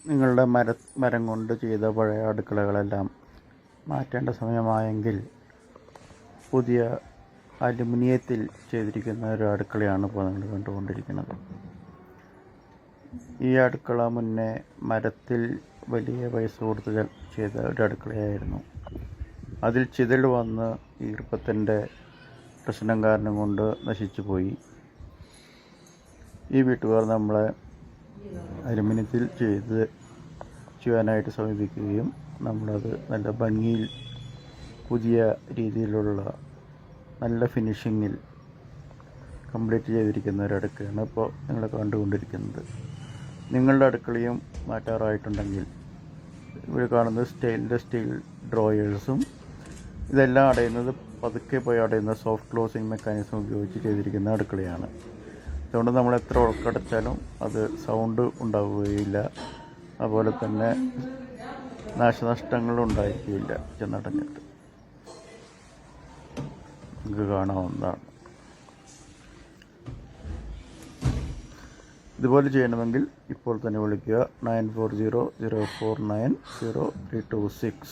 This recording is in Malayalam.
നിങ്ങളുടെ മരം കൊണ്ട് ചെയ്ത പഴയ അടുക്കളകളെല്ലാം മാറ്റേണ്ട സമയമായെങ്കിൽ പുതിയ അലുമിനിയത്തിൽ ചെയ്തിരിക്കുന്ന ഒരു അടുക്കളയാണ് ഇപ്പോൾ നിങ്ങൾ കണ്ടുകൊണ്ടിരിക്കുന്നത്. ഈ അടുക്കള മുന്നേ മരത്തിൽ വലിയ പൈസ കൊടുത്ത് ചെയ്ത ഒരു അടുക്കളയായിരുന്നു. അതിൽ ചിതൽ വന്ന് ഈർപ്പത്തിൻ്റെ പ്രശ്നം കാരണം കൊണ്ട് നശിച്ചു പോയി. ഈ വീട്ടുകാർ നമ്മളെ അലുമിനിയത്തിൽ ചെയ്യാനായിട്ട് സമീപിക്കുകയും നമ്മളത് നല്ല ഭംഗിയിൽ പുതിയ രീതിയിലുള്ള നല്ല ഫിനിഷിങ്ങിൽ കംപ്ലീറ്റ് ചെയ്തിരിക്കുന്ന ഒരു അടുക്കളയാണ് ഇപ്പോൾ നിങ്ങൾ കണ്ടുകൊണ്ടിരിക്കുന്നത്. നിങ്ങളുടെ അടുക്കളയും മാറ്റാറായിട്ടുണ്ടെങ്കിൽ ഇവിടെ കാണുന്നത് സ്റ്റെയിൻലെസ് സ്റ്റീൽ ഡ്രോയേഴ്സും ഇതെല്ലാം അടയുന്നത് പതുക്കെ പോയി അടയുന്ന സോഫ്റ്റ് ക്ലോസിങ് മെക്കാനിസം ഉപയോഗിച്ച് ചെയ്തിരിക്കുന്ന അടുക്കളയാണ്. അതുകൊണ്ട് നമ്മൾ എത്ര ഉറക്കടച്ചാലും അത് സൗണ്ട് ഉണ്ടാവുകയില്ല. അതുപോലെ തന്നെ നാശനഷ്ടങ്ങളും ഉണ്ടായിരിക്കില്ല. ചെന്നടഞ്ഞിട്ട് നിങ്ങൾക്ക് കാണാവുന്നതാണ്. ഇതുപോലെ ചെയ്യണമെങ്കിൽ ഇപ്പോൾ തന്നെ വിളിക്കുക 9400490326.